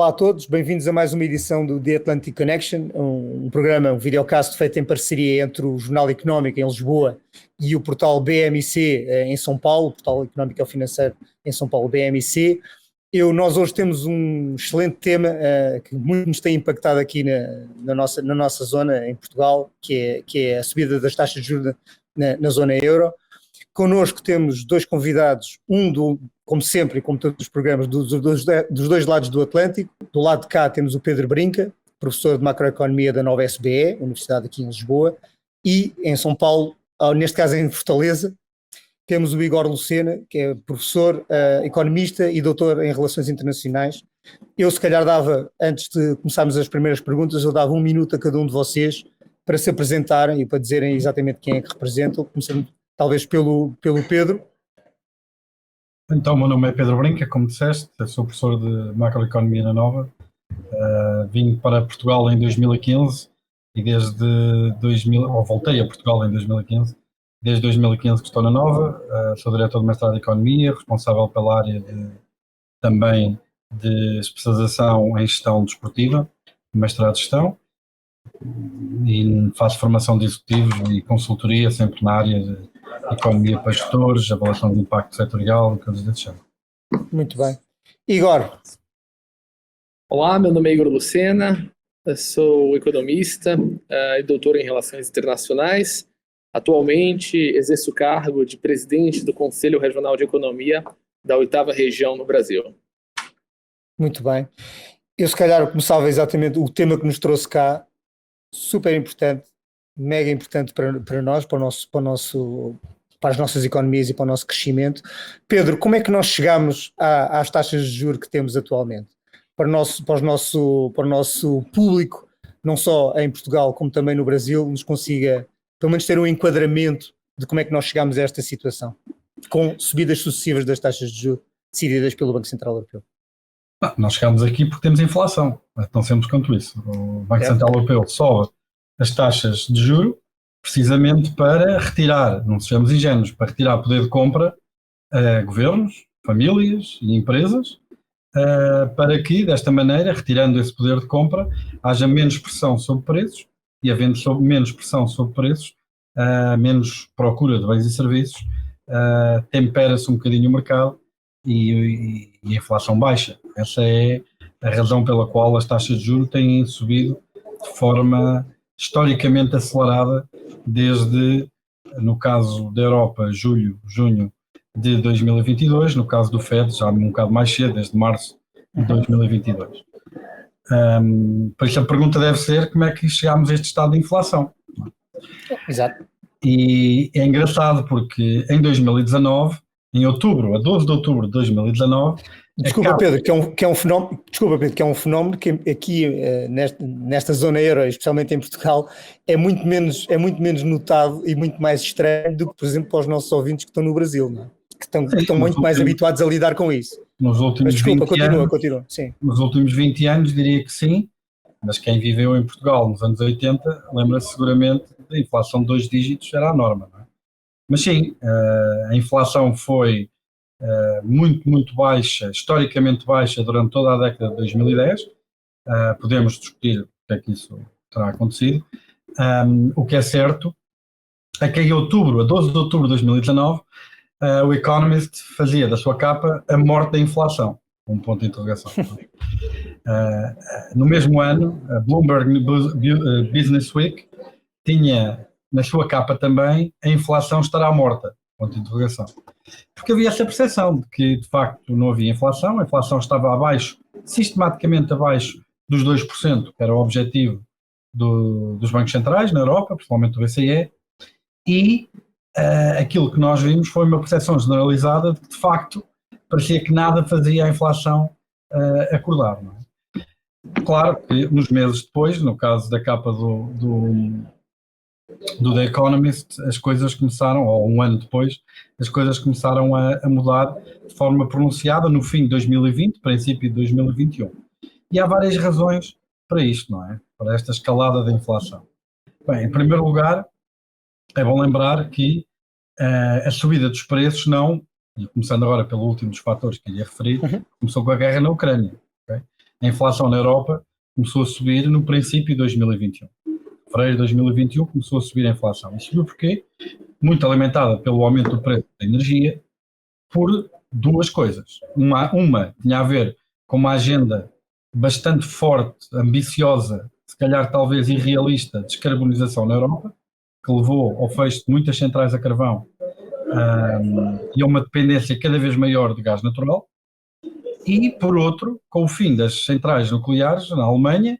Olá a todos, bem-vindos a mais uma edição do The Atlantic Connection, um programa, um videocast feito em parceria entre o Jornal Económico em Lisboa e o portal BMC em São Paulo, o portal Económico e Financeiro em São Paulo, BMC. Nós hoje temos um excelente tema que muito nos tem impactado aqui na nossa zona em Portugal, que é a subida das taxas de juros na zona euro. Connosco temos dois convidados, como sempre e como todos os programas, dos dois lados do Atlântico. Do lado de cá temos o Pedro Brinca, professor de macroeconomia da Nova SBE, Universidade aqui em Lisboa, e em São Paulo, neste caso em Fortaleza, temos o Igor Lucena, que é professor, economista e doutor em Relações Internacionais. Eu se calhar dava, antes de começarmos as primeiras perguntas, eu dava 1 minuto a cada um de vocês para se apresentarem e para dizerem exatamente quem é que representam, começando talvez pelo Pedro. Então, o meu nome é Pedro Brinca, como disseste, eu sou professor de macroeconomia na Nova. Vim para Portugal em 2015 e voltei a Portugal em 2015. Desde 2015 que estou na Nova, sou diretor de mestrado de Economia, responsável pela área também de especialização em gestão desportiva, mestrado de gestão, e faço formação de executivos e consultoria sempre na área de economia para gestores, avaliação de impacto setorial e coisas desse género. Muito bem. Igor. Olá, meu nome é Igor Lucena, eu sou economista e doutor em Relações Internacionais. Atualmente exerço o cargo de presidente do Conselho Regional de Economia da 8ª Região no Brasil. Muito bem. Eu se calhar começava exatamente o tema que nos trouxe cá, super importante, mega importante para nós, para as nossas economias e para o nosso crescimento. Pedro, como é que nós chegamos às taxas de juros que temos atualmente? Para o nosso público, não só em Portugal como também no Brasil, nos consiga pelo menos ter um enquadramento de como é que nós chegamos a esta situação, com subidas sucessivas das taxas de juros decididas pelo Banco Central Europeu. Nós chegamos aqui porque temos inflação, tão simples quanto isso. O Banco Central Europeu sobe as taxas de juros precisamente para retirar, não sejamos ingênuos, para retirar poder de compra a governos, famílias e empresas, para que, desta maneira, retirando esse poder de compra, haja menos pressão sobre preços e, havendo menos pressão sobre preços, menos procura de bens e serviços, tempera-se um bocadinho o mercado e a inflação baixa. Essa é a razão pela qual as taxas de juros têm subido de forma historicamente acelerada desde, no caso da Europa, junho de 2022, no caso do FED, já um bocado mais cedo, desde março de 2022. Por isso a pergunta deve ser como é que chegámos a este estado de inflação. Exato. E é engraçado porque em 2019, em outubro, a 12 de outubro de 2019... Desculpa, Pedro, que é um fenómeno que aqui nesta zona euro, especialmente em Portugal, é muito menos notado e muito mais estranho do que, por exemplo, para os nossos ouvintes que estão no Brasil, não é? que estão muito mais habituados a lidar com isso. Nos últimos mas desculpa, 20 anos, continua. Sim. Nos últimos 20 anos diria que sim, mas quem viveu em Portugal nos anos 80 lembra-se seguramente da inflação de 2 dígitos era a norma, não é? Mas sim, a inflação foi muito baixa, historicamente baixa durante toda a década de 2010. Podemos discutir o que é que isso terá acontecido. O que é certo é que em outubro, a 12 de outubro de 2019, o Economist fazia da sua capa a morte da inflação, um ponto de interrogação. No mesmo ano, a Bloomberg Business Week tinha na sua capa também a inflação estará morta, ponto de interrogação. Porque havia essa percepção de que, de facto, não havia inflação, a inflação estava abaixo, sistematicamente abaixo dos 2%, que era o objetivo dos bancos centrais na Europa, principalmente do BCE, e aquilo que nós vimos foi uma percepção generalizada de que, de facto, parecia que nada fazia a inflação acordar. Não é? Claro que uns meses depois, no caso da capa do The Economist, as coisas começaram, ou um ano depois, as coisas começaram a mudar de forma pronunciada no fim de 2020, princípio de 2021. E há várias razões para isto, não é? Para esta escalada da inflação. Bem, em primeiro lugar, é bom lembrar que a subida dos preços não, e começando agora pelo último dos fatores que lhe referir, começou com a guerra na Ucrânia. Okay? a inflação na Europa começou a subir no princípio de 2021. Fevereiro de 2021 começou a subir a inflação. E subiu porquê? Muito alimentada pelo aumento do preço da energia, por duas coisas. Uma tinha a ver com uma agenda bastante forte, ambiciosa, se calhar talvez irrealista, de descarbonização na Europa, que levou ao fecho de muitas centrais a carvão e a uma dependência cada vez maior de gás natural. E, por outro, com o fim das centrais nucleares na Alemanha,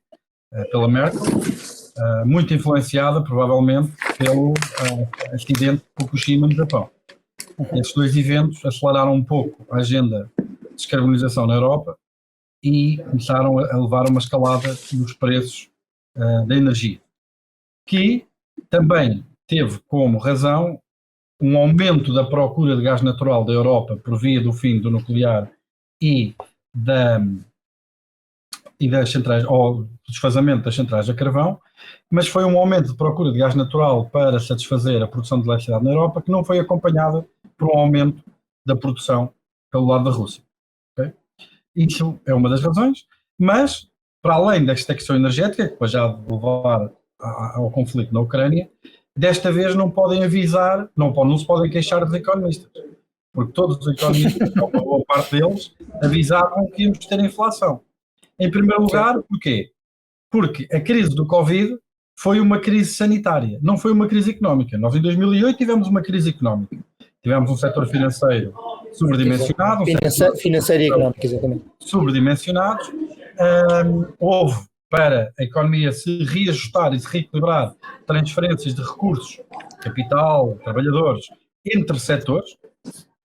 pela Merkel, muito influenciada, provavelmente, pelo acidente de Fukushima no Japão. Estes dois eventos aceleraram um pouco a agenda de descarbonização na Europa e começaram a levar a uma escalada nos preços da energia, que também teve como razão um aumento da procura de gás natural da Europa por via do fim do nuclear e das centrais, ou do desfazamento das centrais a carvão, mas foi um aumento de procura de gás natural para satisfazer a produção de eletricidade na Europa que não foi acompanhada por um aumento da produção pelo lado da Rússia. Okay? Isso é uma das razões, mas para além desta questão energética, que depois já de levar ao conflito na Ucrânia, desta vez não podem avisar, não se podem queixar dos economistas, porque todos os economistas, ou uma boa parte deles, avisavam que íamos ter inflação. Em primeiro lugar, porquê? Porque a crise do Covid foi uma crise sanitária, não foi uma crise económica. Nós em 2008 tivemos uma crise económica. Tivemos um setor financeiro sobredimensionado. Financeiro e económico, exatamente. Sobredimensionados. Houve, para a economia se reajustar e se reequilibrar, transferências de recursos, capital, trabalhadores, entre setores.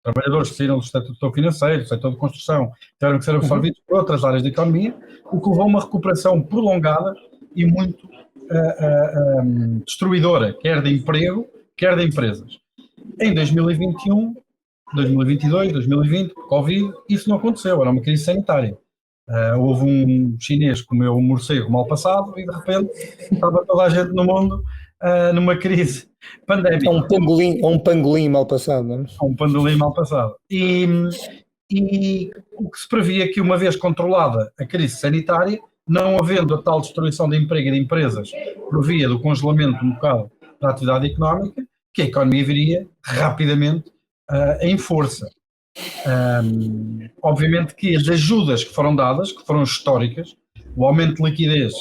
Trabalhadores que saíram do setor financeiro, do setor de construção, tiveram que ser absorvidos por outras áreas da economia, o que levou a uma recuperação prolongada e muito destruidora, quer de emprego, quer de empresas. Em 2021, 2022, 2020, Covid, isso não aconteceu, era uma crise sanitária. Houve um chinês que comeu um morcego mal passado e de repente estava toda a gente no mundo numa crise pandémica. Um pangolim mal passado, não é? Um pangolim mal passado. E o que se previa que, uma vez controlada a crise sanitária, não havendo a tal destruição de emprego e de empresas por via do congelamento um bocado da atividade económica, que a economia viria rapidamente em força. Obviamente que as ajudas que foram dadas, que foram históricas, o aumento de liquidez,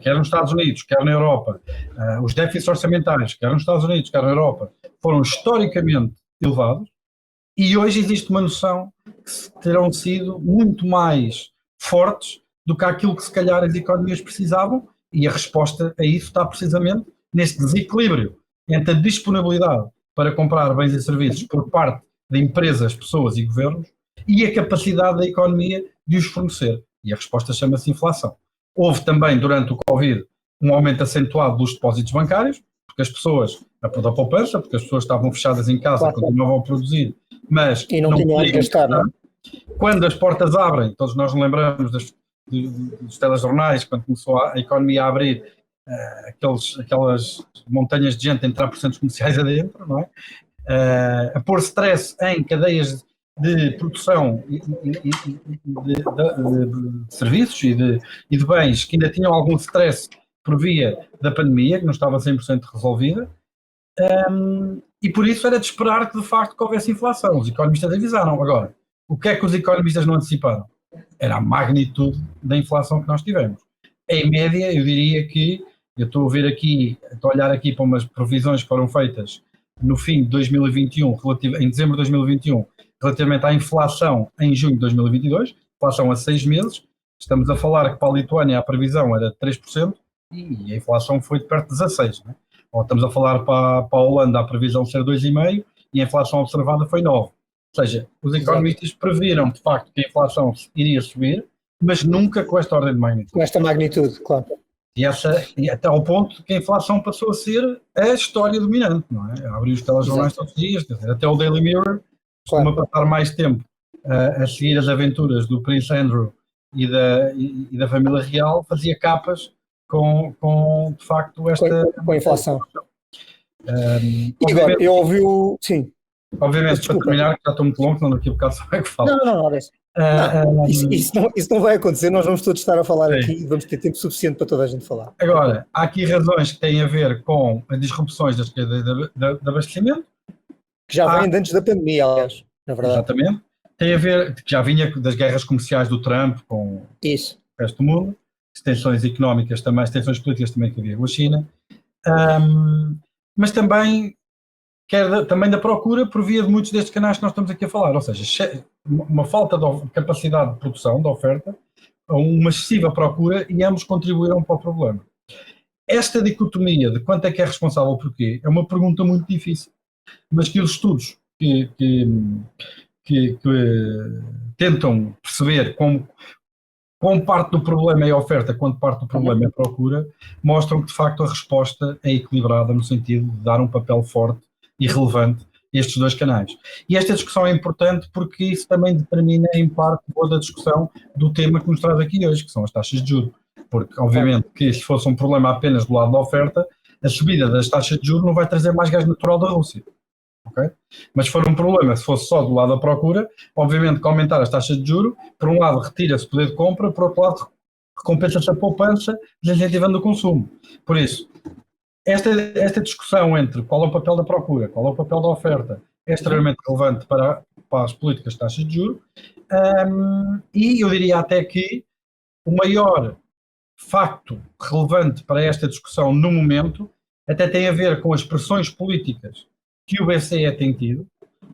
quer nos Estados Unidos, quer na Europa, os déficits orçamentais, quer nos Estados Unidos, quer na Europa, foram historicamente elevados, e hoje existe uma noção que terão sido muito mais fortes do que aquilo que se calhar as economias precisavam, e a resposta a isso está precisamente neste desequilíbrio entre a disponibilidade para comprar bens e serviços por parte de empresas, pessoas e governos, e a capacidade da economia de os fornecer. E a resposta chama-se inflação. Houve também, durante o Covid, um aumento acentuado dos depósitos bancários, porque as pessoas, da poupança, porque as pessoas estavam fechadas em casa, claro, continuavam a produzir, mas e não tinham onde gastar, não? Quando as portas abrem, todos nós nos lembramos dos telejornais, quando começou a economia a abrir, aquelas montanhas de gente a entrar por centros comerciais adentro, não é? A pôr stress em cadeias de produção e de serviços e de bens que ainda tinham algum stress por via da pandemia, que não estava 100% resolvida, e por isso era de esperar que de facto que houvesse inflação. Os economistas avisaram. Agora, o que é que os economistas não anteciparam? Era a magnitude da inflação que nós tivemos. Em média, eu diria que, eu estou a olhar aqui para umas previsões que foram feitas no fim de 2021, em dezembro de 2021, relativamente à inflação em junho de 2022, inflação a 6 meses, estamos a falar que para a Lituânia a previsão era de 3% e a inflação foi de perto de 16%. Né? Ou estamos a falar para a Holanda a previsão ser 2,5% e a inflação observada foi 9%. Ou seja, os economistas previram de facto que a inflação iria subir, mas nunca com esta ordem de magnitude. Com esta magnitude, claro. E até ao ponto que a inflação passou a ser a história dominante, não é? Abrir os telejornais todos os dias, até o Daily Mirror costuma passar mais tempo a seguir as aventuras do Prince Andrew e da família real, fazia capas com de facto esta... Com a inflação. Igor, eu ouvi o... Sim. Obviamente, para terminar, que já estou muito longo, senão daqui a bocado só é que falo. Não, Isso não vai acontecer, nós vamos todos estar a falar Sim. aqui e vamos ter tempo suficiente para toda a gente falar. Agora, há aqui razões que têm a ver com as disrupções das cadeias de abastecimento. Que já vem de antes da pandemia, aliás, na verdade. Exatamente. Tem a ver, que já vinha das guerras comerciais do Trump com Isso. o resto do mundo, extensões económicas também, extensões políticas também que havia com a China, mas também, também da procura por via de muitos destes canais que nós estamos aqui a falar, ou seja, uma falta de capacidade de produção, de oferta, uma excessiva procura, e ambos contribuíram para o problema. Esta dicotomia de quanto é que é responsável por quê é uma pergunta muito difícil, mas que os estudos que tentam perceber como parte do problema é a oferta, quando parte do problema é a procura, mostram que de facto a resposta é equilibrada no sentido de dar um papel forte e relevante a estes dois canais. E esta discussão é importante porque isso também determina em parte toda a discussão do tema que nos traz aqui hoje, que são as taxas de juros. Porque obviamente que se fosse um problema apenas do lado da oferta, a subida das taxas de juros não vai trazer mais gás natural da Rússia. Okay? Mas se for um problema, se fosse só do lado da procura, obviamente que aumentar as taxas de juros, por um lado retira-se o poder de compra, por outro lado recompensa-se a poupança, desincentivando o consumo. Por isso, esta discussão entre qual é o papel da procura, qual é o papel da oferta, é extremamente relevante para as políticas de taxas de juros, e eu diria até que o maior facto relevante para esta discussão no momento até tem a ver com as pressões políticas que o BCE tem tido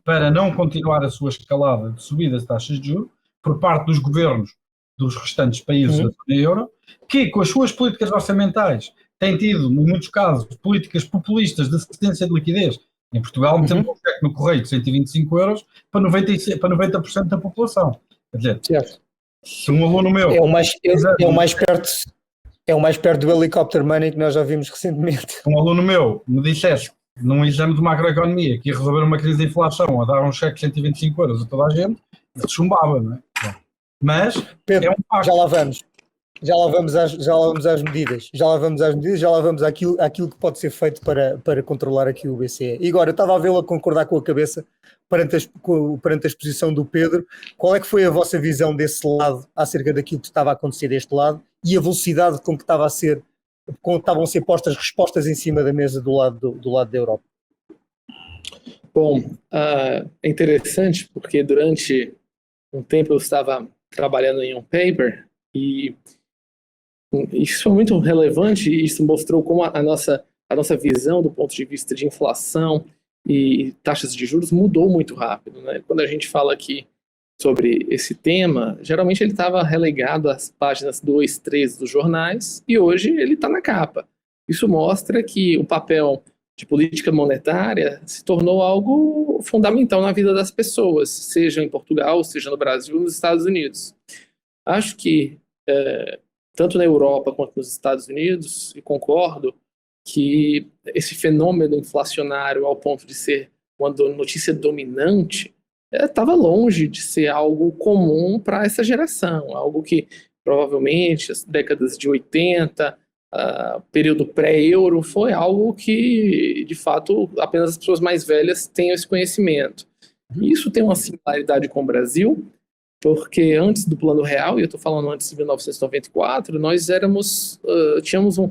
para não continuar a sua escalada de subidas de taxas de juros por parte dos governos dos restantes países da zona euro, que com as suas políticas orçamentais têm tido, em muitos casos, políticas populistas de cedência de liquidez. Em Portugal, metemos um cheque no correio de 125 euros para 90% da população. Quer dizer, certo. Se um aluno meu... É o mais perto do helicopter money que nós já vimos recentemente. Se um aluno meu me dissesse num exame de macroeconomia que ia resolver uma crise de inflação a dar um cheque de 125 euros a toda a gente, ele chumbava, não é? Mas Pedro, é um facto. Já lá vamos às medidas. Já lá vamos àquilo que pode ser feito para controlar aqui o BCE. E agora, eu estava a vê-lo a concordar com a cabeça perante a exposição do Pedro. Qual é que foi a vossa visão desse lado acerca daquilo que estava a acontecer deste lado e a velocidade com que estavam a ser postas respostas em cima da mesa do lado da Europa? Bom, é interessante porque durante um tempo eu estava trabalhando em um paper e isso foi muito relevante e isso mostrou como a nossa visão do ponto de vista de inflação e taxas de juros mudou muito rápido, né? Quando a gente fala aqui sobre esse tema, geralmente ele estava relegado às páginas 2, 3 dos jornais e hoje ele está na capa. Isso mostra que o papel de política monetária se tornou algo fundamental na vida das pessoas, seja em Portugal, seja no Brasil ou nos Estados Unidos. Acho que tanto na Europa quanto nos Estados Unidos, e concordo que esse fenômeno inflacionário ao ponto de ser uma notícia dominante estava longe de ser algo comum para essa geração, algo que provavelmente as décadas de 80, período pré-euro, foi algo que, de fato, apenas as pessoas mais velhas têm esse conhecimento. E isso tem uma similaridade com o Brasil, porque antes do Plano Real, e eu estou falando antes de 1994, nós tínhamos um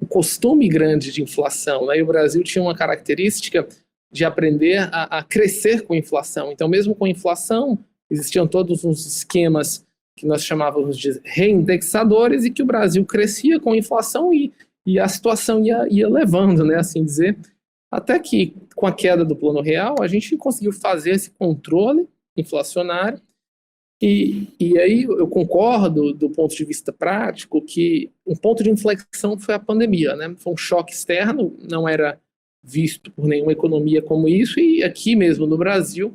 costume grande de inflação, né? E o Brasil tinha uma característica de aprender a crescer com inflação. Então, mesmo com inflação, existiam todos uns esquemas que nós chamávamos de reindexadores e que o Brasil crescia com inflação e a situação ia levando, né, assim dizer, até que com a queda do Plano Real a gente conseguiu fazer esse controle inflacionário e aí eu concordo do ponto de vista prático que um ponto de inflexão foi a pandemia, né? Foi um choque externo, não era visto por nenhuma economia como isso, e aqui mesmo no Brasil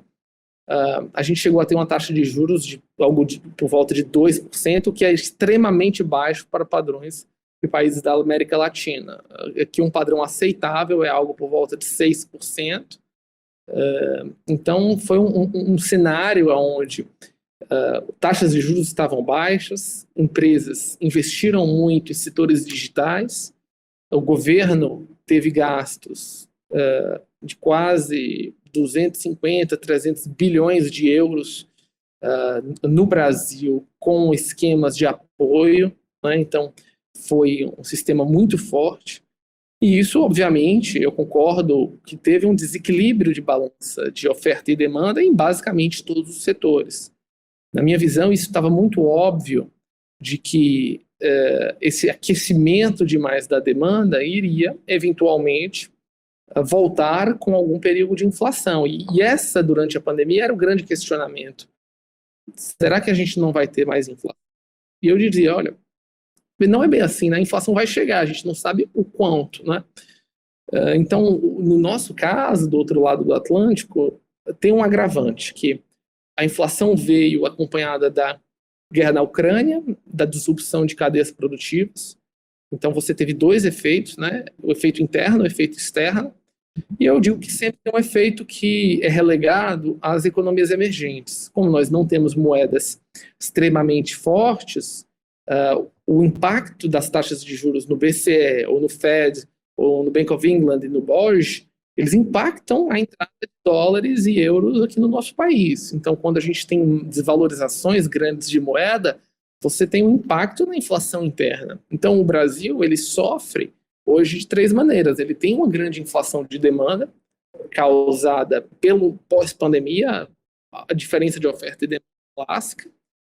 a gente chegou a ter uma taxa de juros de por volta de 2%, que é extremamente baixo para padrões de países da América Latina. Aqui um padrão aceitável é algo por volta de 6%. Então foi um cenário onde taxas de juros estavam baixas, empresas investiram muito em setores digitais, o governo teve gastos de quase 250, 300 bilhões de euros no Brasil com esquemas de apoio, né? Então, foi um sistema muito forte. E isso, obviamente, eu concordo que teve um desequilíbrio de balança de oferta e demanda em basicamente todos os setores. Na minha visão, isso estava muito óbvio de que esse aquecimento demais da demanda iria, eventualmente, voltar com algum período de inflação. E essa, durante a pandemia, era o grande questionamento. Será que a gente não vai ter mais inflação? E eu dizia, olha, não é bem assim, né? A inflação vai chegar, a gente não sabe o quanto, né? Então, no nosso caso, do outro lado do Atlântico, tem um agravante, que a inflação veio acompanhada da guerra na Ucrânia, da disrupção de cadeias produtivas. Então, você teve dois efeitos, né? O efeito interno, o efeito externo. E eu digo que sempre tem um efeito que é relegado às economias emergentes. Como nós não temos moedas extremamente fortes, o impacto das taxas de juros no BCE, ou no Fed, ou no Bank of England e no BOJ, eles impactam a entrada de dólares e euros aqui no nosso país. Então, quando a gente tem desvalorizações grandes de moeda, você tem um impacto na inflação interna. Então, o Brasil, ele sofre hoje de três maneiras. Ele tem uma grande inflação de demanda, causada pelo pós-pandemia, a diferença de oferta e demanda clássica.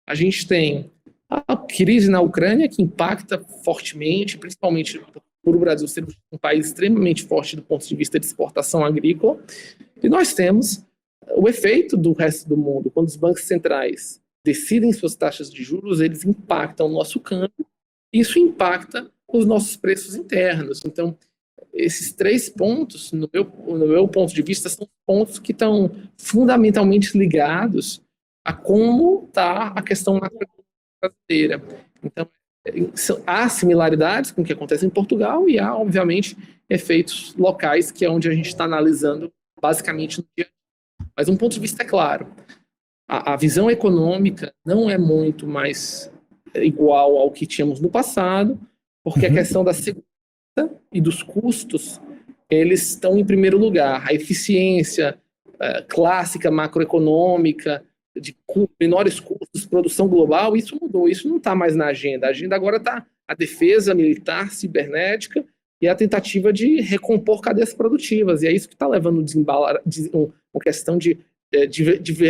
A gente tem a crise na Ucrânia, que impacta fortemente, principalmente por o Brasil ser um país extremamente forte do ponto de vista de exportação agrícola. E nós temos o efeito do resto do mundo. Quando os bancos centrais decidem suas taxas de juros, eles impactam o nosso câmbio, e isso impacta os nossos preços internos. Então, esses três pontos, no meu ponto de vista, são pontos que estão fundamentalmente ligados a como está a questão macroeconômica brasileira. Então, há similaridades com o que acontece em Portugal e há, obviamente, efeitos locais, que é onde a gente está analisando basicamente no dia a dia. Mas um ponto de vista é claro, a visão econômica não é muito mais igual ao que tínhamos no passado, porque a questão da segurança e dos custos, eles estão em primeiro lugar. A eficiência clássica macroeconômica, de menores custos, produção global, isso mudou, isso não está mais na agenda. A agenda agora está a defesa militar, cibernética e a tentativa de recompor cadeias produtivas, e é isso que está levando uma questão de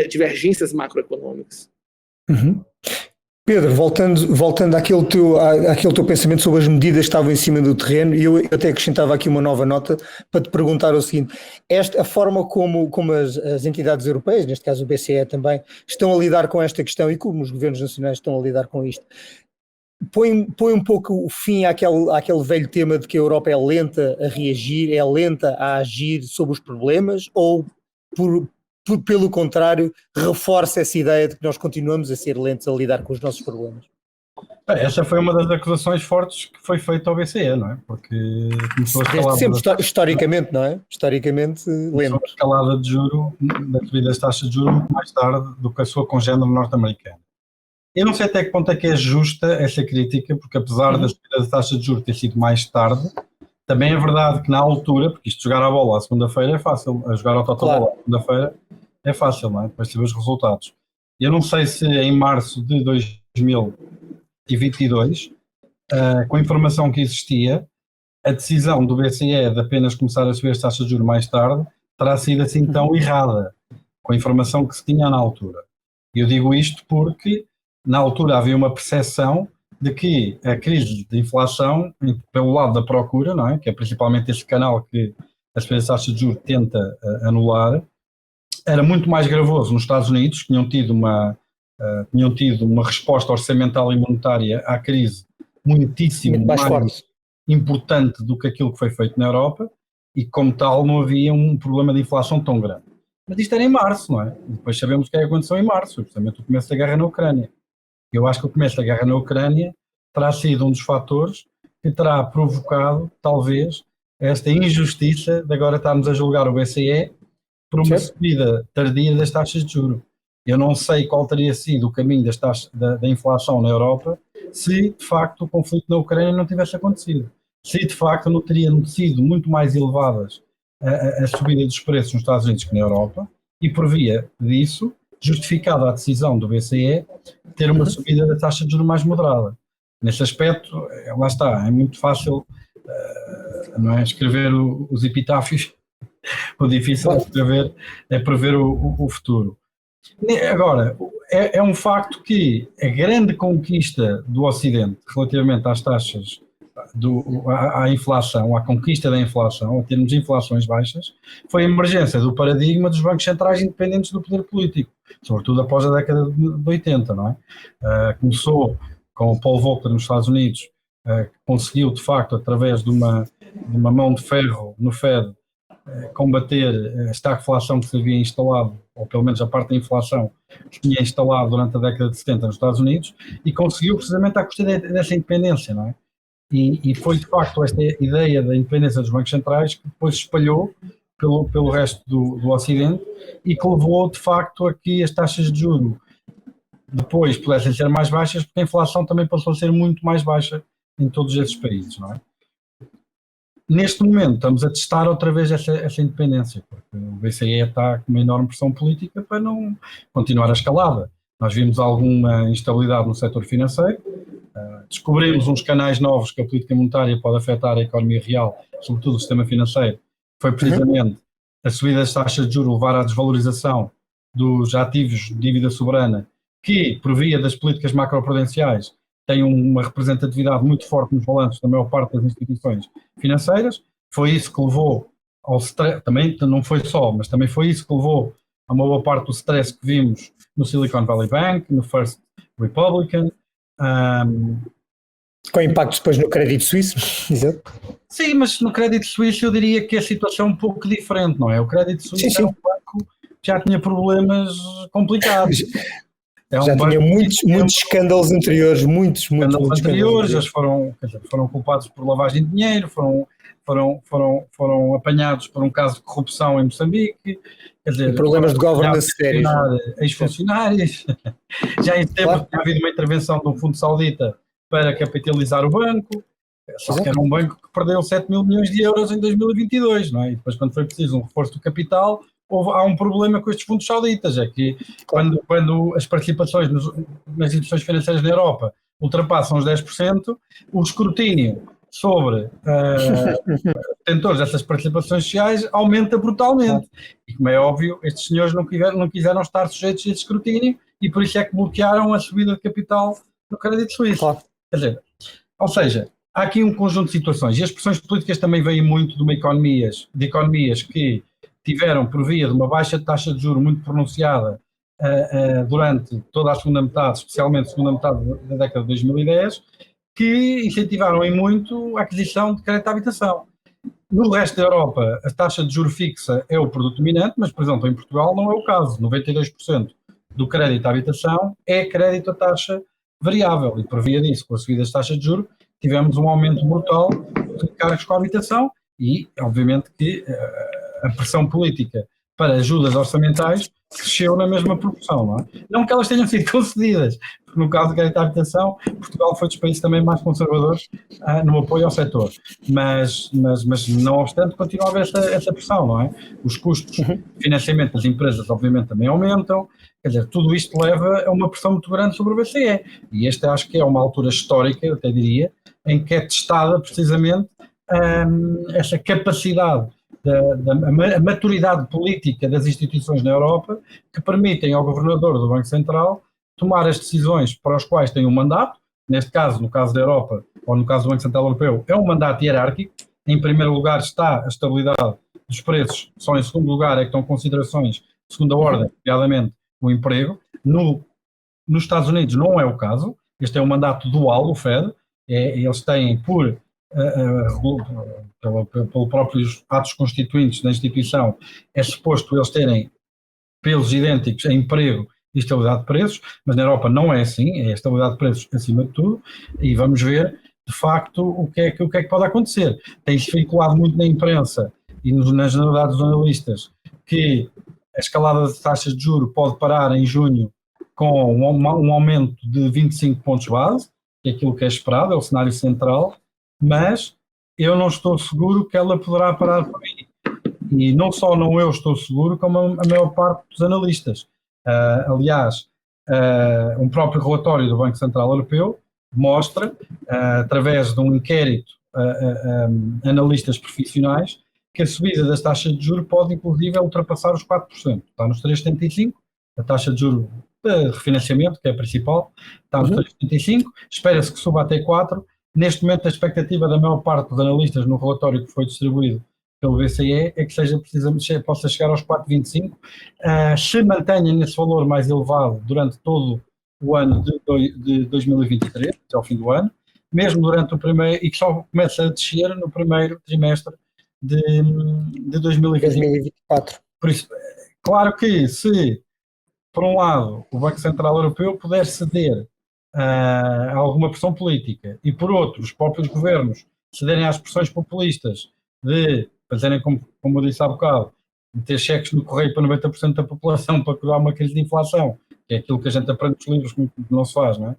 divergências macroeconômicas. Uhum. Pedro, voltando àquele teu pensamento sobre as medidas que estavam em cima do terreno, e eu até acrescentava aqui uma nova nota para te perguntar o seguinte: a forma como as entidades europeias, neste caso o BCE também, estão a lidar com esta questão, e como os governos nacionais estão a lidar com isto, põe um pouco o fim àquele velho tema de que a Europa é lenta a reagir, é lenta a agir sobre os problemas, ou pelo contrário, reforça essa ideia de que nós continuamos a ser lentos a lidar com os nossos problemas? Essa foi uma das acusações fortes que foi feita ao BCE, não é? Porque começou a escalada... Sempre, historicamente, não é? Historicamente, lento. A escalada de juro, da subida das taxas de juros, muito mais tarde do que a sua congênere norte-americana. Eu não sei até que ponto é que é justa essa crítica, porque apesar da subida das taxas de juros ter sido mais tarde, também é verdade que na altura, porque isto jogar a bola à segunda-feira é fácil, a jogar ao totobola à segunda-feira é fácil, não é? Depois de ver os resultados. Eu não sei se em março de 2022, com a informação que existia, a decisão do BCE de apenas começar a subir as taxas de juros mais tarde terá sido assim tão errada, com a informação que se tinha na altura. Eu digo isto porque na altura havia uma percepção de que a crise de inflação, pelo lado da procura, não é? Que é principalmente esse canal que as taxas de juros tenta anular, era muito mais gravoso nos Estados Unidos, que tinham tido uma resposta orçamental e monetária à crise muitíssimo mais importante do que aquilo que foi feito na Europa, e como tal não havia um problema de inflação tão grande. Mas isto era em março, não é? E depois sabemos o que aconteceu em março, justamente o começo da guerra na Ucrânia. Eu acho que o começo da guerra na Ucrânia terá sido um dos fatores que terá provocado, talvez, esta injustiça de agora estarmos a julgar o BCE por uma subida tardia das taxas de juros. Eu não sei qual teria sido o caminho da inflação na Europa se, de facto, o conflito na Ucrânia não tivesse acontecido. Se, de facto, não teriam sido muito mais elevadas a subida dos preços nos Estados Unidos que na Europa, e por via disso, justificada a decisão do BCE ter uma subida da taxa de juros mais moderada. Nesse aspecto, lá está, é muito fácil não é, escrever os epitáfios, o difícil é prever o futuro. Agora, é um facto que a grande conquista do Ocidente relativamente às taxas, à inflação, à conquista da inflação, a termos de inflações baixas, foi a emergência do paradigma dos bancos centrais independentes do poder político, sobretudo após a década de 80, não é? Começou com o Paul Volcker nos Estados Unidos, que conseguiu, de facto, através de uma mão de ferro no Fed, combater a estagflação que se havia instalado, ou pelo menos a parte da inflação que se tinha instalado durante a década de 70 nos Estados Unidos, e conseguiu precisamente à custa dessa independência, não é? E foi de facto esta ideia da independência dos bancos centrais que depois se espalhou pelo resto do Ocidente e que levou de facto a que as taxas de juros depois pudessem ser mais baixas, porque a inflação também passou a ser muito mais baixa em todos esses países, não é? Neste momento estamos a testar outra vez essa independência, porque o BCE está com uma enorme pressão política para não continuar a escalada. Nós vimos alguma instabilidade no setor financeiro, descobrimos uns canais novos que a política monetária pode afetar a economia real, sobretudo o sistema financeiro. Foi precisamente a subida das taxas de juros levar à desvalorização dos ativos de dívida soberana, que, por via das políticas macroprudenciais, tem uma representatividade muito forte nos balanços da maior parte das instituições financeiras. Foi isso que levou ao stress, também não foi só, mas também foi isso que levou a uma boa parte do stress que vimos no Silicon Valley Bank, no First Republican. Com impactos depois no crédito suíço, exato. Sim, mas no crédito suíço eu diria que a situação é um pouco diferente, não é? O crédito suíço é um banco que já tinha problemas complicados. Já tinha muitos escândalos anteriores, muitos escândalos anteriores. Eles foram culpados por lavagem de dinheiro, foram apanhados por um caso de corrupção em Moçambique. Quer dizer, problemas de governance sérios. Ex-funcionários. Já em setembro tinha havido uma intervenção de um fundo saudita para capitalizar o banco. Só que era um banco que perdeu 7 mil milhões de euros em 2022, não é? E depois, quando foi preciso um reforço do capital, há um problema com estes fundos sauditas, é que quando as participações nas instituições financeiras na Europa ultrapassam os 10%, o escrutínio sobre detentores dessas participações sociais aumenta brutalmente. E como é óbvio, estes senhores não quiseram estar sujeitos a esse escrutínio e por isso é que bloquearam a subida de capital no crédito suíço. Quer dizer, ou seja, há aqui um conjunto de situações e as pressões políticas também vêm muito de economias que tiveram, por via de uma baixa taxa de juros muito pronunciada durante toda a segunda metade, especialmente a segunda metade da década de 2010, que incentivaram em muito a aquisição de crédito à habitação. No resto da Europa, a taxa de juros fixa é o produto dominante, mas, por exemplo, em Portugal não é o caso. 92% do crédito à habitação é crédito a taxa variável e, por via disso, com a subida das taxas de juros, tivemos um aumento brutal de cargos com a habitação e, obviamente, que a pressão política para ajudas orçamentais cresceu na mesma proporção, não é? Não que elas tenham sido concedidas, porque no caso do crédito à habitação, Portugal foi dos países também mais conservadores no apoio ao setor, mas não obstante continua a haver essa pressão, não é? Os custos de financiamento das empresas obviamente também aumentam, quer dizer, tudo isto leva a uma pressão muito grande sobre o BCE, e esta acho que é uma altura histórica, eu até diria, em que é testada precisamente essa capacidade a maturidade política das instituições na Europa que permitem ao governador do Banco Central tomar as decisões para as quais tem um mandato, neste caso, no caso da Europa, ou no caso do Banco Central Europeu, é um mandato hierárquico. Em primeiro lugar está a estabilidade dos preços, só em segundo lugar é que estão considerações de segunda ordem, nomeadamente o emprego. Nos Estados Unidos não é o caso, este é um mandato dual do Fed, eles têm pelos próprios atos constituintes da instituição, é suposto eles terem pesos idênticos a emprego e estabilidade de preços, mas na Europa não é assim, é a estabilidade de preços acima de tudo, e vamos ver de facto o que é que pode acontecer. Tem-se vinculado muito na imprensa e nas generalidades dos analistas que a escalada de taxas de juros pode parar em junho com um aumento de 25 pontos base, que é aquilo que é esperado, é o cenário central, mas eu não estou seguro que ela poderá parar por aí. E não só não eu estou seguro, como a maior parte dos analistas. Aliás, um próprio relatório do Banco Central Europeu mostra, através de um inquérito analistas profissionais, que a subida das taxas de juros pode, inclusive, ultrapassar os 4%. Está nos 3,75%, a taxa de juros de refinanciamento, que é a principal, está nos 3,75%, espera-se que suba até 4%. Neste momento, a expectativa da maior parte dos analistas no relatório que foi distribuído pelo BCE é que possa chegar aos 4,25%, se mantenha nesse valor mais elevado durante todo o ano de 2023, até ao fim do ano, mesmo durante o primeiro, e que só começa a descer no primeiro trimestre de 2024. Por isso, claro que se, por um lado, o Banco Central Europeu puder ceder a alguma pressão política e, por outro, os próprios governos cederem às pressões populistas de fazerem, como eu disse há bocado, meter cheques no correio para 90% da população para curar uma crise de inflação, que é aquilo que a gente aprende nos livros que não se faz, não é?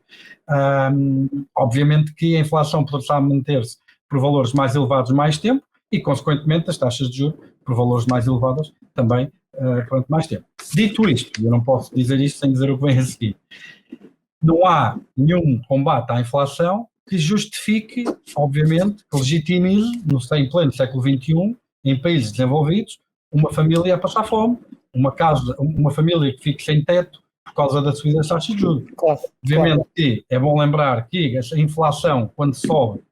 Obviamente que a inflação poderá manter-se por valores mais elevados mais tempo e, consequentemente, as taxas de juros por valores mais elevados também durante mais tempo. Dito isto, eu não posso dizer isto sem dizer o que vem a seguir, não há nenhum combate à inflação que justifique, obviamente, que legitimize, em pleno século XXI, em países desenvolvidos, uma família a passar fome, uma família que fique sem teto por causa da subida das taxas de juros. Claro, obviamente que é bom lembrar que essa inflação, quando sobe,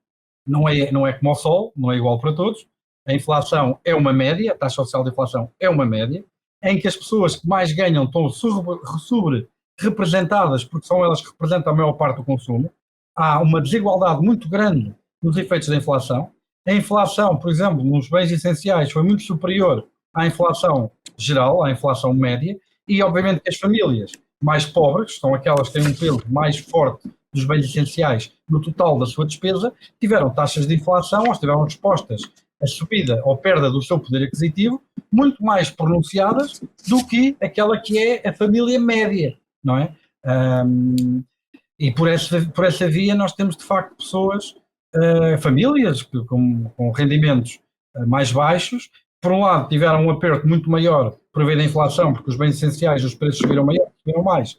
não é como o sol, não é igual para todos. A inflação é uma média, a taxa oficial de inflação é uma média, em que as pessoas que mais ganham estão sobre-representadas, porque são elas que representam a maior parte do consumo. Há uma desigualdade muito grande nos efeitos da inflação. A inflação, por exemplo, nos bens essenciais foi muito superior à inflação geral, à inflação média, e obviamente que as famílias mais pobres, que são aquelas que têm um peso mais forte dos bens essenciais no total da sua despesa, tiveram taxas de inflação, ou estiveram expostas a subida ou perda do seu poder aquisitivo muito mais pronunciadas do que aquela que é a família média, não é? E por essa via nós temos de facto pessoas, famílias com rendimentos mais baixos, por um lado tiveram um aperto muito maior por via da inflação, porque os bens essenciais, os preços subiram mais,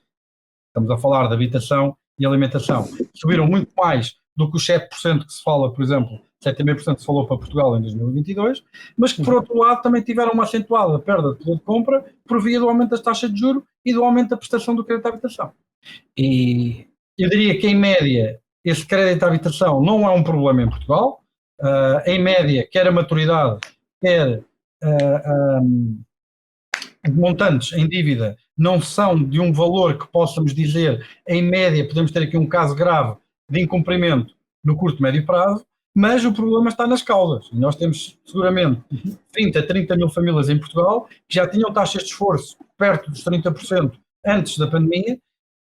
estamos a falar de habitação e alimentação, subiram muito mais do que os 7% que se fala, por exemplo, 7,5% que se falou para Portugal em 2022, mas que por outro lado também tiveram uma acentuada perda de poder de compra por via do aumento das taxas de juros e do aumento da prestação do crédito à habitação. E eu diria que, em média, esse crédito à habitação não é um problema em Portugal. Em média, quer a maturidade, quer os montantes em dívida não são de um valor que possamos dizer, em média, podemos ter aqui um caso grave de incumprimento no curto e médio prazo, mas o problema está nas causas. Nós temos, seguramente, 20 a 30 mil famílias em Portugal que já tinham taxas de esforço perto dos 30% antes da pandemia,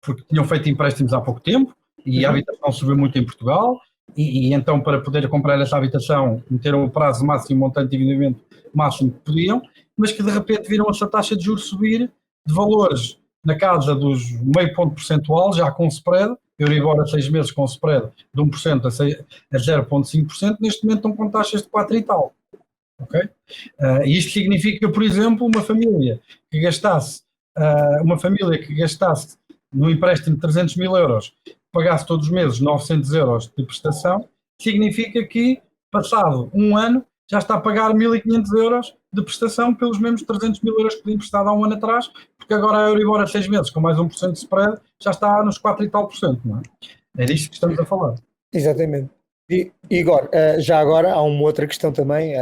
porque tinham feito empréstimos há pouco tempo, e a habitação subiu muito em Portugal, e então, para poder comprar essa habitação, meteram o prazo máximo, montante de endividamento máximo que podiam, mas que de repente viram essa taxa de juros subir de valores na casa dos meio ponto percentual, já com spread, Euribor a 6 meses com spread de 1% a 0,5%, neste momento estão com taxas de 4 e tal. Okay? Isto significa, por exemplo, uma família que gastasse no empréstimo de 300 mil euros, pagasse todos os meses 900 euros de prestação, significa que, passado um ano, já está a pagar 1.500 euros de prestação pelos mesmos 300 mil euros que podia emprestado há um ano atrás, porque agora a Euribor a 6 meses, com mais 1% de spread, já está nos 4 e tal por cento, não é? É disto que estamos a falar. Exatamente. E Igor, já agora há uma outra questão também.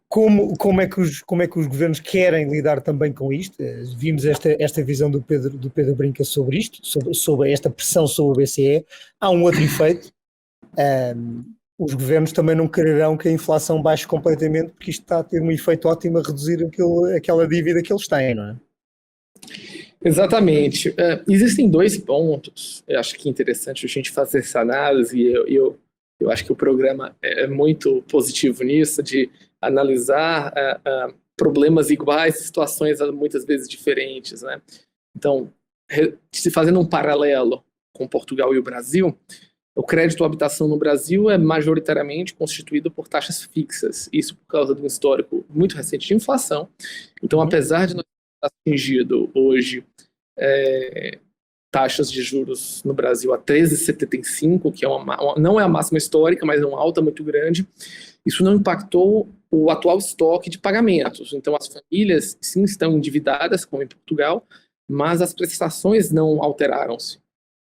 Como é que os governos querem lidar também com isto? Vimos esta visão do Pedro Brinca sobre isto, sobre esta pressão sobre o BCE. Há um outro efeito. Os governos também não quererão que a inflação baixe completamente, porque isto está a ter um efeito ótimo a reduzir aquela dívida que eles têm, não é? Exatamente. Existem dois pontos, eu acho que é interessante a gente fazer essa análise, e eu acho que o programa é muito positivo nisso, de analisar problemas iguais, situações muitas vezes diferentes, né? Então, se fazendo um paralelo com Portugal e o Brasil, o crédito à habitação no Brasil é majoritariamente constituído por taxas fixas, isso por causa de um histórico muito recente de inflação. Então, apesar de nós atingido hoje taxas de juros no Brasil a 13,75, que não é a máxima histórica, mas é uma alta muito grande. Isso não impactou o atual estoque de pagamentos. Então, as famílias, sim, estão endividadas, como em Portugal, mas as prestações não alteraram-se.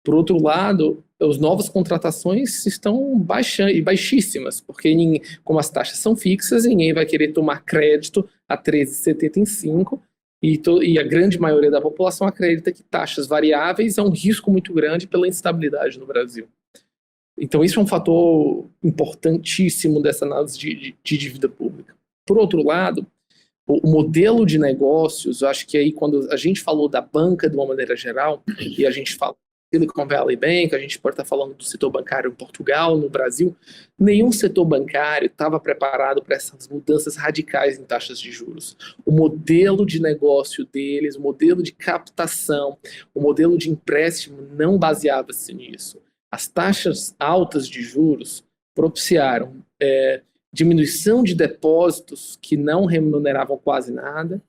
Por outro lado, as novas contratações estão baixíssimas, porque como as taxas são fixas, ninguém vai querer tomar crédito a 13,75, e a grande maioria da população acredita que taxas variáveis é um risco muito grande pela instabilidade no Brasil. Então, isso é um fator importantíssimo dessa análise de dívida pública. Por outro lado, o modelo de negócios, eu acho que aí quando a gente falou da banca de uma maneira geral, e a gente fala Silicon Valley Bank, a gente pode estar falando do setor bancário em Portugal, no Brasil, nenhum setor bancário estava preparado para essas mudanças radicais em taxas de juros. O modelo de negócio deles, o modelo de captação, o modelo de empréstimo não baseava-se nisso. As taxas altas de juros propiciaram diminuição de depósitos que não remuneravam quase nada,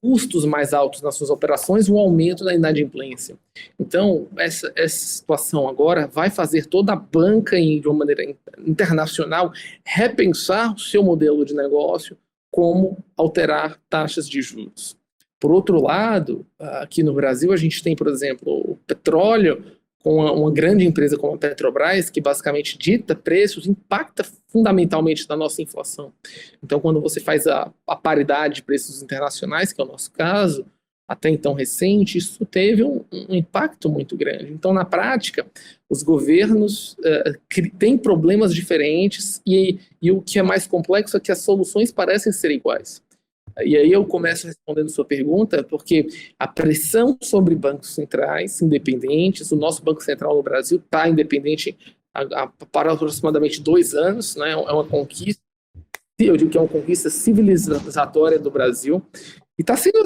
custos mais altos nas suas operações, um aumento da inadimplência. Então, essa situação agora vai fazer toda a banca, de uma maneira internacional, repensar o seu modelo de negócio, como alterar taxas de juros. Por outro lado, aqui no Brasil, a gente tem, por exemplo, o petróleo, com uma grande empresa como a Petrobras, que basicamente dita preços, impacta fundamentalmente na nossa inflação. Então, quando você faz a paridade de preços internacionais, que é o nosso caso, até então recente, isso teve um impacto muito grande. Então, na prática, os governos têm problemas diferentes e o que é mais complexo é que as soluções parecem ser iguais. E aí eu começo respondendo sua pergunta, porque a pressão sobre bancos centrais independentes, o nosso Banco Central no Brasil está independente para aproximadamente 2 anos, né? É uma conquista, eu digo que é uma conquista civilizatória do Brasil, e está sendo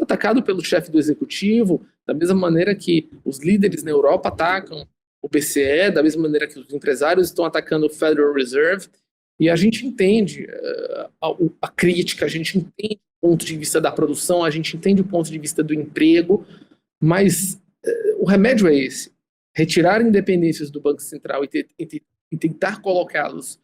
atacado pelo chefe do executivo, da mesma maneira que os líderes na Europa atacam o BCE, da mesma maneira que os empresários estão atacando o Federal Reserve. E a gente entende a crítica, a gente entende o ponto de vista da produção, a gente entende o ponto de vista do emprego, mas o remédio é esse: retirar independências do Banco Central e tentar colocá-los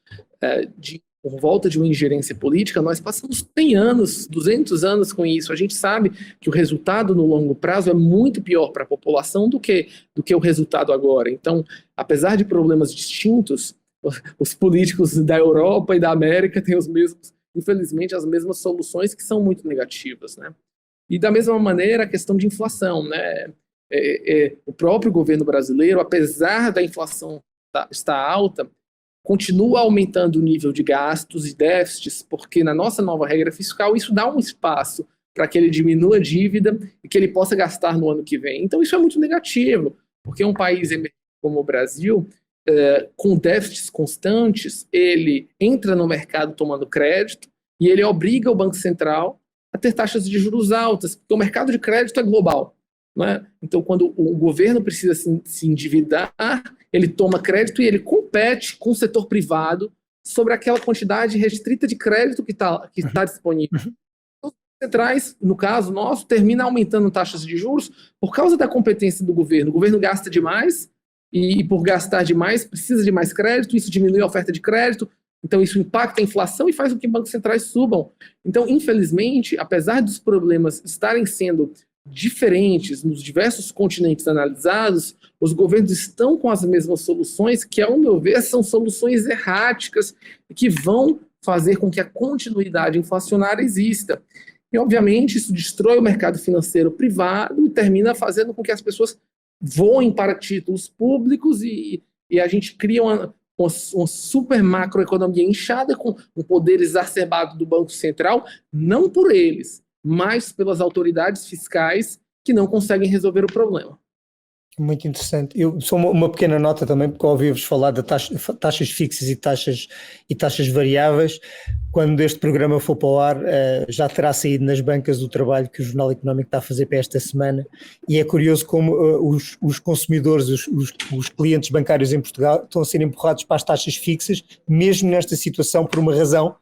por volta de uma ingerência política. Nós passamos 100 anos, 200 anos com isso. A gente sabe que o resultado no longo prazo é muito pior para a população do que o resultado agora. Então, apesar de problemas distintos, os políticos da Europa e da América têm infelizmente, as mesmas soluções, que são muito negativas, né? E da mesma maneira, a questão de inflação, né? O próprio governo brasileiro, apesar da inflação estar alta, continua aumentando o nível de gastos e déficits, porque na nossa nova regra fiscal isso dá um espaço para que ele diminua a dívida e que ele possa gastar no ano que vem. Então isso é muito negativo, porque um país como o Brasil, com déficits constantes, ele entra no mercado tomando crédito e ele obriga o Banco Central a ter taxas de juros altas, porque o mercado de crédito é global, né? Então, quando o governo precisa se endividar, ele toma crédito e ele compete com o setor privado sobre aquela quantidade restrita de crédito que tá disponível. Os centrais, no caso nosso, termina aumentando taxas de juros por causa da competência do governo. O governo gasta demais, e por gastar demais, precisa de mais crédito, isso diminui a oferta de crédito, então isso impacta a inflação e faz com que bancos centrais subam. Então, infelizmente, apesar dos problemas estarem sendo diferentes nos diversos continentes analisados, os governos estão com as mesmas soluções, que, ao meu ver, são soluções erráticas, que vão fazer com que a continuidade inflacionária exista. E, obviamente, isso destrói o mercado financeiro privado e termina fazendo com que as pessoas voem para títulos públicos e a gente cria uma super macroeconomia inchada com o poder exacerbado do Banco Central, não por eles, mas pelas autoridades fiscais que não conseguem resolver o problema. Muito interessante. Eu só uma pequena nota também, porque ouvi-vos falar de taxas fixas e taxas variáveis. Quando este programa for para o ar, já terá saído nas bancas o trabalho que o Jornal Económico está a fazer para esta semana, e é curioso como os consumidores, os clientes bancários em Portugal estão a ser empurrados para as taxas fixas, mesmo nesta situação, por uma razão.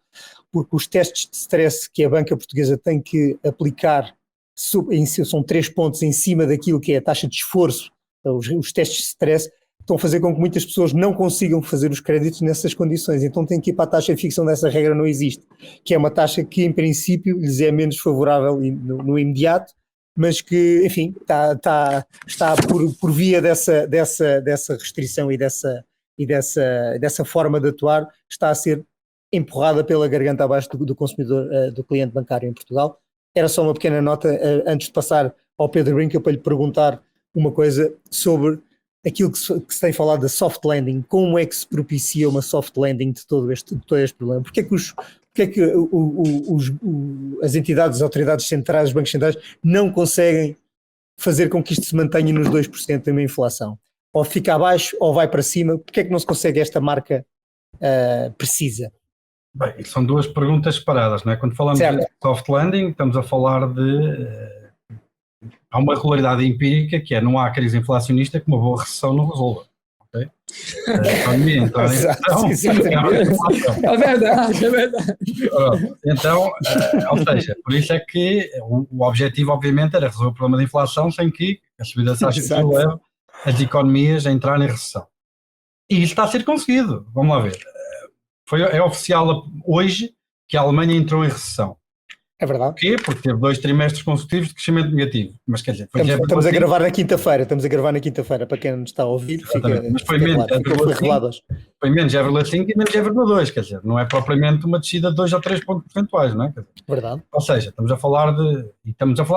porque os testes de stress que a banca portuguesa tem que aplicar são 3 pontos em cima daquilo que é a taxa de esforço, os testes de stress, estão a fazer com que muitas pessoas não consigam fazer os créditos nessas condições, então tem que ir para a taxa de ficção dessa regra não existe, que é uma taxa que em princípio lhes é menos favorável no imediato, mas que, enfim, está por via dessa restrição e dessa forma de atuar, está a ser empurrada pela garganta abaixo do consumidor, do cliente bancário em Portugal. Era só uma pequena nota antes de passar ao Pedro Brinca para lhe perguntar uma coisa sobre aquilo que se tem falado da soft landing. Como é que se propicia uma soft landing de todo este problema? Porque é que as entidades, as autoridades centrais, os bancos centrais não conseguem fazer com que isto se mantenha nos 2% de uma inflação? Ou fica abaixo ou vai para cima? Porque é que não se consegue esta marca precisa? Bem, são duas perguntas separadas, não é? Quando falamos de soft landing, estamos a falar há uma regularidade empírica que é: não há crise inflacionista que uma boa recessão não resolva. Okay? É verdade. Então, ou seja, por isso é que o objetivo, obviamente, era resolver o problema da inflação sem que a subida da taxa de juros leve as economias a entrar em recessão. E isso está a ser conseguido. Vamos lá ver. É oficial hoje que a Alemanha entrou em recessão. É verdade. Porquê? Porque teve 2 trimestres consecutivos de crescimento negativo. Mas quer dizer, estamos a gravar na quinta-feira, para quem não está a ouvir. Mas foi menos 0,5 e menos 0,2, quer dizer, não é propriamente uma descida de 2 ou 3 pontos percentuais, não é? Quer dizer, verdade. Ou seja, estamos a falar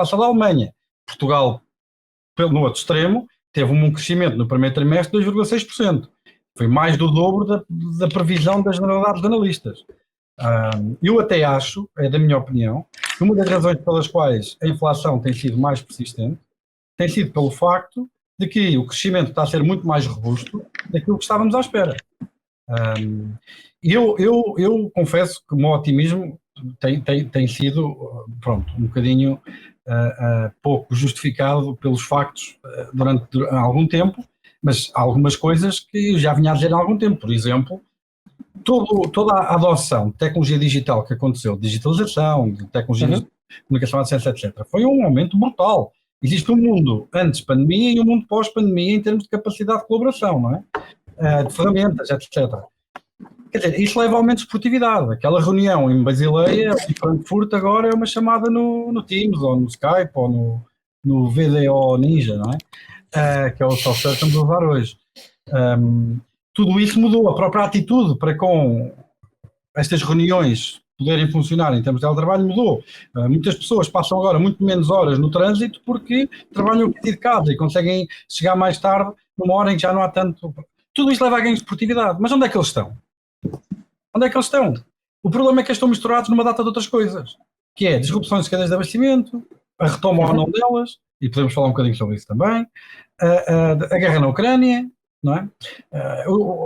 só da Alemanha. Portugal, no outro extremo, teve um crescimento no primeiro trimestre de 2,6%. Foi mais do dobro da previsão das generalidades de analistas. Eu até acho, é da minha opinião, que uma das razões pelas quais a inflação tem sido mais persistente tem sido pelo facto de que o crescimento está a ser muito mais robusto daquilo que estávamos à espera. Eu confesso que o meu otimismo tem sido, um bocadinho pouco justificado pelos factos durante algum tempo, mas há algumas coisas que eu já vinha a dizer há algum tempo. Por exemplo, toda a adoção de tecnologia digital que aconteceu, de digitalização, de tecnologias de comunicação, etc., foi um aumento brutal. Existe um mundo antes pandemia e um mundo pós-pandemia em termos de capacidade de colaboração, não é? De ferramentas, etc. Quer dizer, isso leva a aumento de produtividade. Aquela reunião em Basileia, em Frankfurt, agora é uma chamada no Teams, ou no Skype, ou no VDO Ninja, não é? Que é o software que estamos a usar hoje. Tudo isso mudou, a própria atitude para com estas reuniões poderem funcionar em termos de teletrabalho mudou. Muitas pessoas passam agora muito menos horas no trânsito porque trabalham a partir de casa e conseguem chegar mais tarde, numa hora em que já não há tanto... Tudo isso leva a ganhos de produtividade. Mas onde é que eles estão? O problema é que eles estão misturados numa data de outras coisas, que é disrupções de cadeias de abastecimento, a retoma ou não delas, e podemos falar um bocadinho sobre isso também, a guerra na Ucrânia, não é?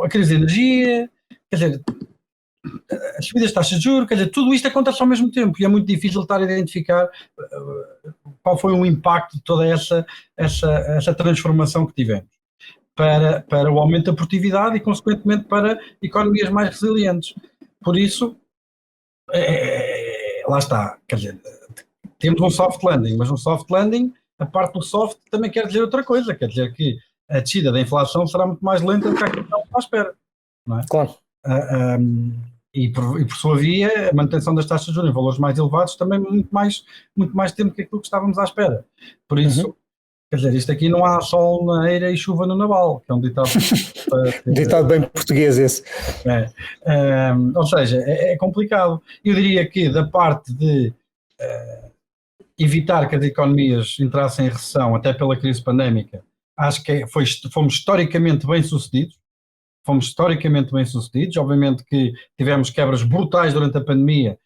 A crise de energia, quer dizer, as subidas de taxas de juros, quer dizer, tudo isto acontece ao mesmo tempo e é muito difícil estar a identificar qual foi o impacto de toda essa transformação que tivemos para o aumento da produtividade e, consequentemente, para economias mais resilientes. Por isso, lá está, quer dizer, temos um soft landing, mas um soft landing, a parte do soft também quer dizer outra coisa, quer dizer que a descida da inflação será muito mais lenta do que aquilo que estamos à espera, não é? Claro. E por sua via, a manutenção das taxas de juros em valores mais elevados também muito mais tempo que aquilo que estávamos à espera. Por isso, quer dizer, isto aqui não há sol na eira e chuva no naval, que é um ditado... ditado bem português esse. Ou seja, é complicado. Eu diria que da parte de evitar que as economias entrassem em recessão, até pela crise pandémica, acho que fomos historicamente bem-sucedidos. Obviamente que tivemos quebras brutais durante a pandemia.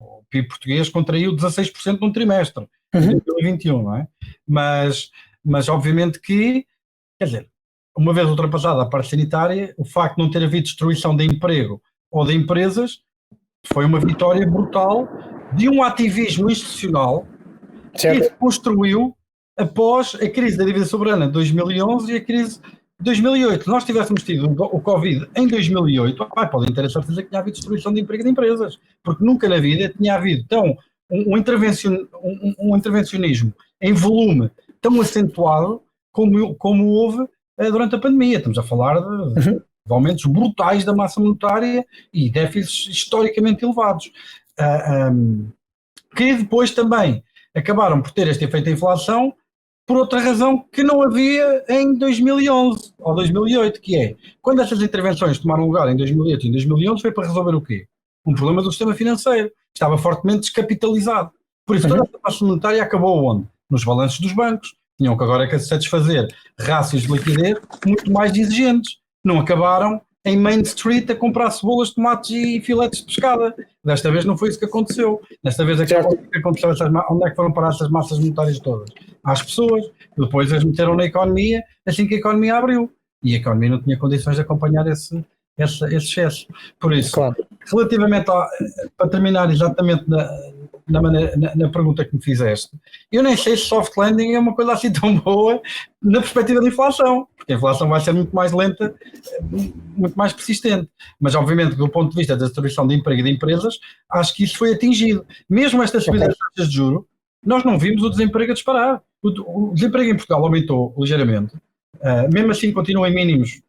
O PIB português contraiu 16% num trimestre, em 2021, não é? Mas obviamente que, quer dizer, uma vez ultrapassada a parte sanitária, o facto de não ter havido destruição de emprego ou de empresas foi uma vitória brutal de um ativismo institucional que se construiu após a crise da dívida soberana de 2011 e a crise 2008, se nós tivéssemos tido o Covid em 2008, podem ter a certeza que tinha havido destruição de emprego de empresas, porque nunca na vida tinha havido um intervencionismo em volume tão acentuado como houve durante a pandemia. Estamos a falar de aumentos brutais da massa monetária e déficits historicamente elevados, que depois também acabaram por ter este efeito de inflação por outra razão que não havia em 2011 ou 2008, que é, quando essas intervenções tomaram lugar em 2008 e em 2011, foi para resolver o quê? Um problema do sistema financeiro, estava fortemente descapitalizado. Por isso, toda a massa monetária acabou onde? Nos balanços dos bancos. Tinham que agora satisfazer rácios de liquidez muito mais exigentes. Não acabaram em Main Street a comprar cebolas, tomates e filetes de pescada. Desta vez não foi isso que aconteceu. Desta vez onde é que foram parar essas massas monetárias todas? Às pessoas. Depois as meteram na economia assim que a economia abriu. E a economia não tinha condições de acompanhar esse excesso. Por isso, relativamente para terminar exatamente na pergunta que me fizeste, eu nem sei se soft landing é uma coisa assim tão boa na perspectiva da inflação, porque a inflação vai ser muito mais lenta, muito mais persistente, mas obviamente do ponto de vista da destruição de emprego e de empresas, acho que isso foi atingido. Mesmo esta subida das taxas de juros, nós não vimos o desemprego a disparar. O desemprego em Portugal aumentou ligeiramente, mesmo assim continua em mínimos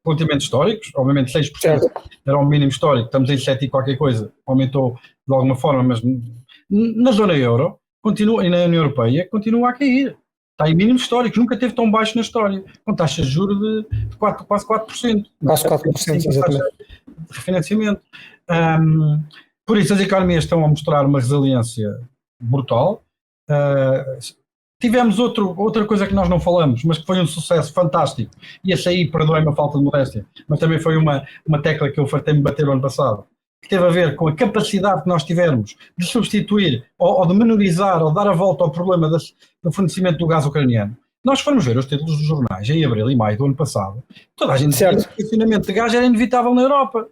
relativamente históricos, obviamente 6% era um mínimo histórico, estamos em 7 e qualquer coisa, aumentou de alguma forma, mas na zona euro continua, e na União Europeia continua a cair, está em mínimos históricos, nunca esteve tão baixo na história, com taxas de juros de quase 4%. Quase 4%, exatamente. De refinanciamento. Por isso as economias estão a mostrar uma resiliência brutal. Tivemos outra coisa que nós não falamos, mas que foi um sucesso fantástico, e essa aí, perdoem-me a falta de modéstia, mas também foi uma tecla que eu fartei-me bater o ano passado, que teve a ver com a capacidade que nós tivermos de substituir ou de menorizar ou dar a volta ao problema do fornecimento do gás ucraniano. Nós formos ver os títulos dos jornais em abril e maio do ano passado, toda a gente dizia que o funcionamento de gás era inevitável na Europa.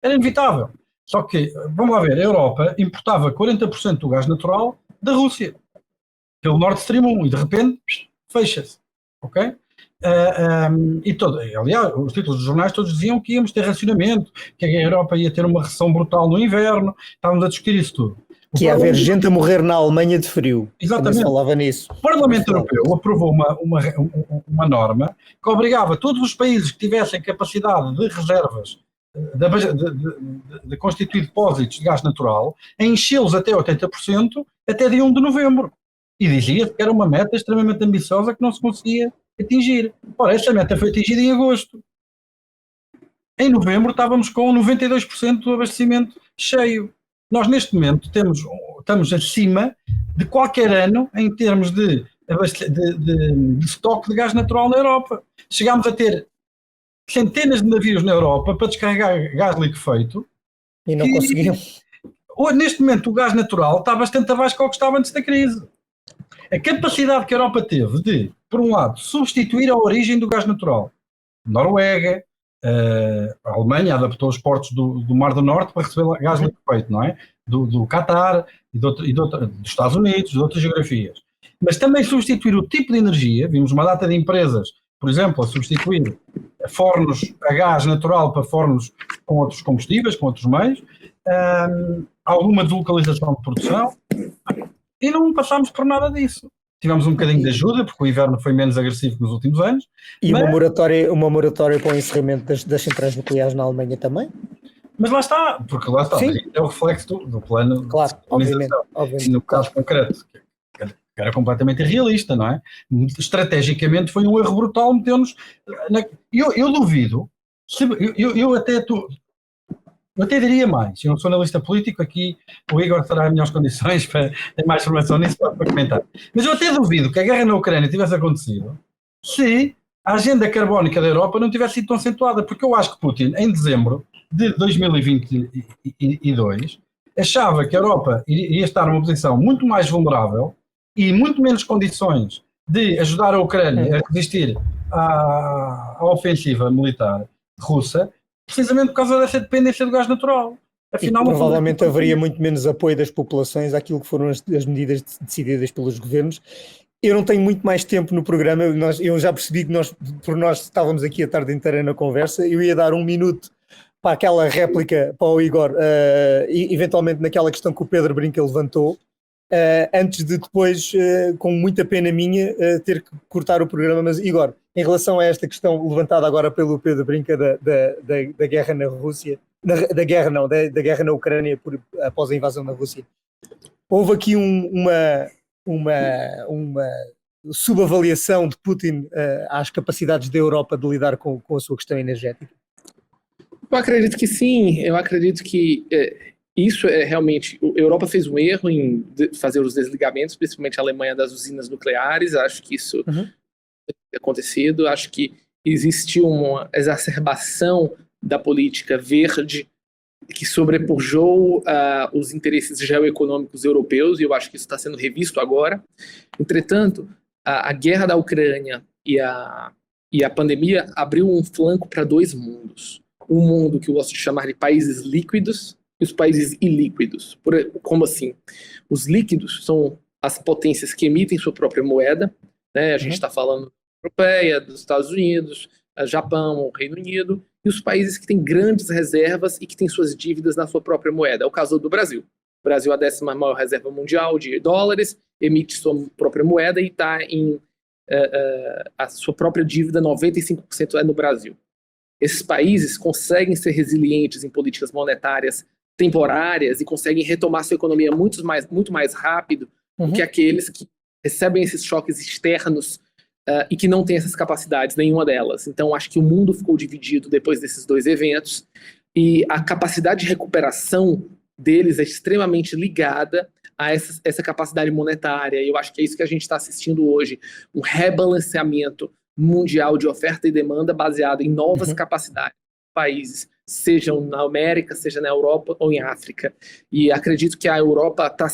Era inevitável. Só que, vamos lá ver, a Europa importava 40% do gás natural da Rússia, pelo Nord Stream 1, e de repente fecha-se, ok? Aliás, os títulos dos jornais todos diziam que íamos ter racionamento, que a Europa ia ter uma recessão brutal no inverno, estávamos a discutir isso tudo. Que ia haver gente a morrer na Alemanha de frio. Exatamente. Falava nisso. O Parlamento Europeu aprovou uma norma que obrigava todos os países que tivessem capacidade de reservas de constituir depósitos de gás natural a enchê-los até 80% até dia 1 de novembro. E dizia que era uma meta extremamente ambiciosa que não se conseguia atingir. Ora, essa meta foi atingida em agosto. Em novembro estávamos com 92% do abastecimento cheio. Nós neste momento estamos acima de qualquer ano em termos de estoque de gás natural na Europa. Chegámos a ter centenas de navios na Europa para descarregar gás liquefeito. E não conseguiam. Neste momento o gás natural está bastante abaixo do que estava antes da crise. A capacidade que a Europa teve de, por um lado, substituir a origem do gás natural. Noruega, a Alemanha adaptou os portos do Mar do Norte para receber gás liquefeito, não é? Do Qatar e dos Estados Unidos, de outras geografias. Mas também substituir o tipo de energia, vimos uma data de empresas, por exemplo, a substituir fornos a gás natural para fornos com outros combustíveis, com outros meios, alguma deslocalização de produção, e não passámos por nada disso. Tivemos um bocadinho de ajuda, porque o inverno foi menos agressivo que nos últimos anos. E uma moratória para o encerramento das centrais nucleares na Alemanha também? Mas lá está, porque lá está, é o reflexo do plano de obviamente. E no caso concreto, que era completamente irrealista, não é? Estrategicamente foi um erro brutal, meteu-nos... Eu duvido, eu até diria mais, eu não sou analista político, aqui o Igor terá melhores condições para ter mais informação nisso para comentar. Mas eu até duvido que a guerra na Ucrânia tivesse acontecido se a agenda carbónica da Europa não tivesse sido tão acentuada, porque eu acho que Putin, em dezembro de 2022, achava que a Europa iria estar numa posição muito mais vulnerável e muito menos condições de ajudar a Ucrânia a resistir à ofensiva militar russa, precisamente por causa dessa dependência do gás natural. Afinal, provavelmente haveria muito menos apoio das populações àquilo que foram as medidas decididas pelos governos Eu não tenho muito mais tempo no programa, eu já percebi que por nós estávamos aqui a tarde inteira na conversa, eu ia dar 1 minuto para aquela réplica para o Igor, eventualmente naquela questão que o Pedro Brinca levantou, antes de depois, com muita pena minha, ter que cortar o programa. Mas Igor, em relação a esta questão levantada agora pelo Pedro Brinca da guerra na Rússia, da guerra na Ucrânia após a invasão da Rússia, houve aqui uma subavaliação de Putin às capacidades da Europa de lidar com a sua questão energética? Eu acredito que sim, eu acredito que isso é realmente... A Europa fez um erro em fazer os desligamentos, principalmente a Alemanha, das usinas nucleares. Acho que isso tem acontecido. Acho que existiu uma exacerbação da política verde que sobrepujou os interesses geoeconômicos europeus, e eu acho que isso está sendo revisto agora. Entretanto, a guerra da Ucrânia e a pandemia abriu um flanco para 2 mundos. Um mundo que eu gosto de chamar de países líquidos e os países ilíquidos. Como assim? Os líquidos são as potências que emitem sua própria moeda, né? A gente está falando da Europeia, dos Estados Unidos, Japão, Reino Unido, e os países que têm grandes reservas e que têm suas dívidas na sua própria moeda. É o caso do Brasil. O Brasil é a 10ª maior reserva mundial de dólares, emite sua própria moeda e está em a sua própria dívida, 95% é no Brasil. Esses países conseguem ser resilientes em políticas monetárias temporárias e conseguem retomar sua economia muito mais rápido do que aqueles que recebem esses choques externos e que não têm essas capacidades, nenhuma delas. Então, acho que o mundo ficou dividido depois desses 2 eventos e a capacidade de recuperação deles é extremamente ligada a essa capacidade monetária. E eu acho que é isso que a gente está assistindo hoje, um rebalanceamento mundial de oferta e demanda baseado em novas capacidades de países, sejam na América, seja na Europa ou em África. E acredito que a Europa está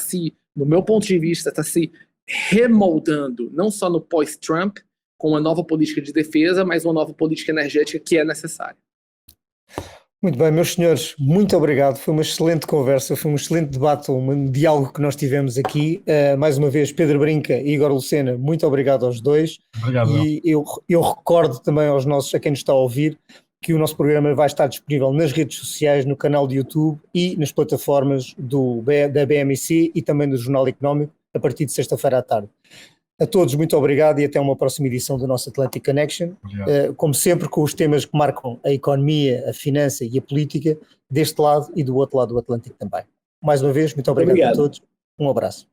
no meu ponto de vista, está se remoldando, não só no pós-Trump, com uma nova política de defesa, mas uma nova política energética que é necessária. Muito bem, meus senhores, muito obrigado. Foi uma excelente conversa, foi um excelente debate, um diálogo que nós tivemos aqui. Mais uma vez, Pedro Brinca e Igor Lucena, muito obrigado aos dois. Obrigado. E eu recordo também a quem nos está a ouvir, que o nosso programa vai estar disponível nas redes sociais, no canal de YouTube e nas plataformas da BMC e também do Jornal Económico, a partir de sexta-feira à tarde. A todos, muito obrigado e até uma próxima edição do nosso Atlantic Connection. Como sempre, com os temas que marcam a economia, a finança e a política, deste lado e do outro lado do Atlântico também. Mais uma vez, muito obrigado a todos. Um abraço.